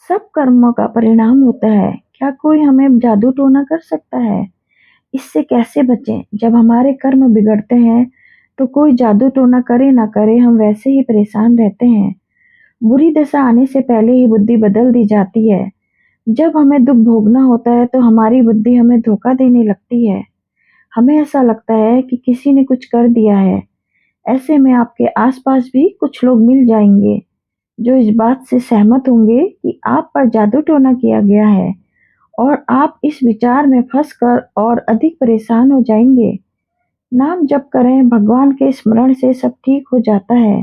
सब कर्मों का परिणाम होता है। क्या कोई हमें जादू टोना कर सकता है? इससे कैसे बचें? जब हमारे कर्म बिगड़ते हैं तो कोई जादू टोना करे ना करे हम वैसे ही परेशान रहते हैं। बुरी दशा आने से पहले ही बुद्धि बदल दी जाती है। जब हमें दुख भोगना होता है तो हमारी बुद्धि हमें धोखा देने लगती है। हमें ऐसा लगता है कि किसी ने कुछ कर दिया है। ऐसे में आपके आसपास भी कुछ लोग मिल जाएंगे जो इस बात से सहमत होंगे कि आप पर जादू टोना किया गया है और आप इस विचार में फंस कर और अधिक परेशान हो जाएंगे। नाम जप करें, भगवान के स्मरण से सब ठीक हो जाता है।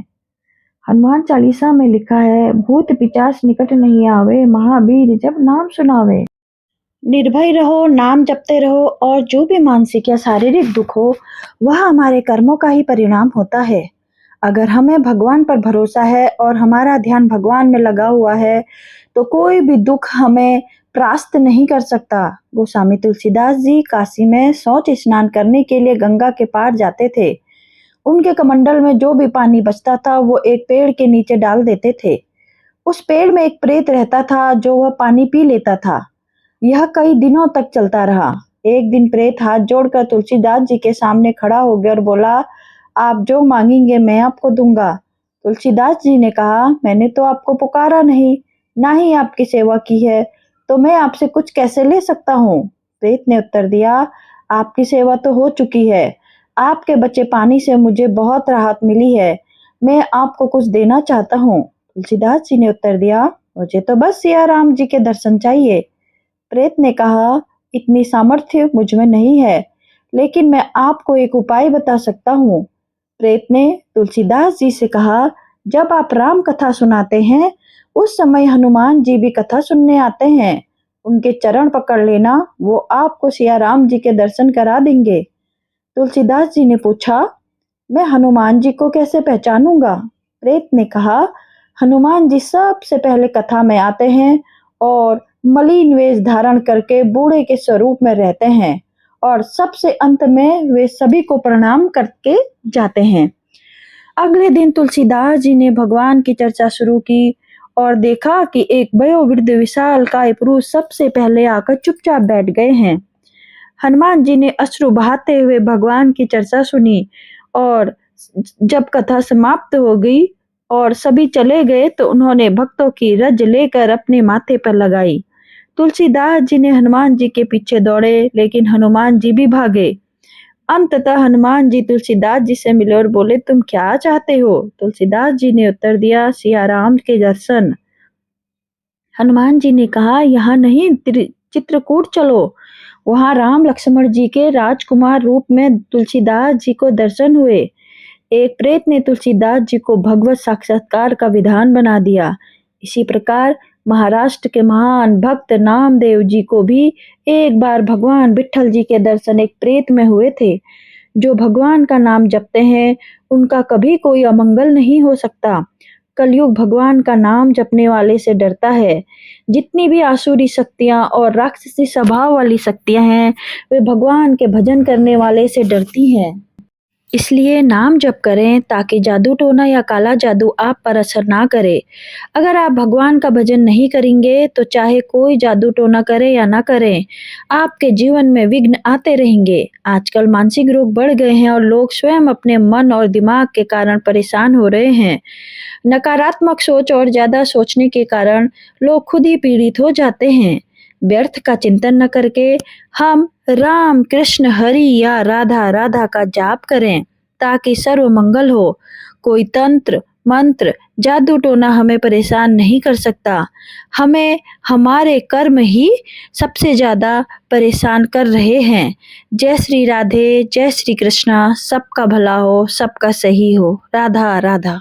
हनुमान चालीसा में लिखा है, भूत पिचास निकट नहीं आवे, महावीर जब नाम सुनावे। निर्भय रहो, नाम जपते रहो और जो भी मानसिक या शारीरिक दुख हो वह हमारे कर्मों का ही परिणाम होता है। अगर हमें भगवान पर भरोसा है और हमारा ध्यान भगवान में लगा हुआ है तो कोई भी दुख हमें परास्त नहीं कर सकता। गोस्वामी तुलसीदास जी काशी में शौच स्नान करने के लिए गंगा के पार जाते थे। उनके कमंडल में जो भी पानी बचता था वो एक पेड़ के नीचे डाल देते थे। उस पेड़ में एक प्रेत रहता था जो वह पानी पी लेता था। यह कई दिनों तक चलता रहा। एक दिन प्रेत हाथ जोड़कर तुलसीदास जी के सामने खड़ा हो गया और बोला, आप जो मांगेंगे मैं आपको दूंगा। तुलसीदास जी ने कहा, मैंने तो आपको पुकारा नहीं, ना ही आपकी सेवा की है, तो मैं आपसे कुछ कैसे ले सकता हूँ। प्रेत ने उत्तर दिया, आपकी सेवा तो हो चुकी है, आपके बचे पानी से मुझे बहुत राहत मिली है, मैं आपको कुछ देना चाहता हूँ। तुलसीदास जी ने उत्तर दिया, मुझे तो बस सिया राम जी के दर्शन चाहिए। प्रेत ने कहा, इतनी सामर्थ्य मुझ में नहीं है, लेकिन मैं आपको एक उपाय बता सकता हूँ। प्रेत ने तुलसीदास जी से कहा, जब आप राम कथा सुनाते हैं उस समय हनुमान जी भी कथा सुनने आते हैं, उनके चरण पकड़ लेना, वो आपको सिया राम जी के दर्शन करा देंगे। तुलसीदास जी ने पूछा, मैं हनुमान जी को कैसे पहचानूंगा? प्रेत ने कहा, हनुमान जी सबसे पहले कथा में आते हैं और मलिन वेश धारण करके बूढ़े के स्वरूप में रहते हैं और सबसे अंत में वे सभी को प्रणाम करके जाते हैं। अगले दिन तुलसीदास जी ने भगवान की चर्चा शुरू की और देखा कि एक वयोवृद्ध विशालकाय पुरुष सबसे पहले आकर चुपचाप बैठ गए हैं। हनुमान जी ने अश्रु बहाते हुए भगवान की चर्चा सुनी और जब कथा समाप्त हो गई और सभी चले गए तो उन्होंने भक्तों की रज लेकर अपने माथे पर लगाई। तुलसीदास जी ने हनुमान जी के पीछे दौड़े, लेकिन हनुमान जी भी भागे। अंततः हनुमान जी तुलसीदास जी से मिले और बोले, तुम क्या चाहते हो? तुलसीदास जी ने उत्तर दिया, सिया राम के दर्शन। हनुमान जी ने कहा, यहाँ नहीं, चित्रकूट चलो। वहां राम लक्ष्मण जी के राजकुमार रूप में तुलसीदास जी को दर्शन हुए। एक प्रेत ने तुलसीदास जी को भगवत साक्षात्कार का विधान बना दिया। इसी प्रकार महाराष्ट्र के महान भक्त नामदेव जी को भी एक बार भगवान विट्ठल जी के दर्शन एक प्रेत में हुए थे। जो भगवान का नाम जपते हैं उनका कभी कोई अमंगल नहीं हो सकता। कलयुग भगवान का नाम जपने वाले से डरता है। जितनी भी आसुरी शक्तियां और राक्षसी स्वभाव वाली शक्तियां हैं वे भगवान के भजन करने वाले से डरती हैं। इसलिए नाम जप करें ताकि जादू टोना या काला जादू आप पर असर ना करे। अगर आप भगवान का भजन नहीं करेंगे तो चाहे कोई जादू टोना करे या ना करे, आपके जीवन में विघ्न आते रहेंगे। आजकल मानसिक रोग बढ़ गए हैं और लोग स्वयं अपने मन और दिमाग के कारण परेशान हो रहे हैं। नकारात्मक सोच और ज्यादा सोचने के कारण लोग खुद ही पीड़ित हो जाते हैं। व्यर्थ का चिंतन न करके हम राम कृष्ण हरि या राधा राधा का जाप करें ताकि सर्व मंगल हो। कोई तंत्र मंत्र जादू टोना हमें परेशान नहीं कर सकता। हमें हमारे कर्म ही सबसे ज्यादा परेशान कर रहे हैं। जय श्री राधे, जय श्री कृष्णा। सबका भला हो, सबका सही हो। राधा राधा।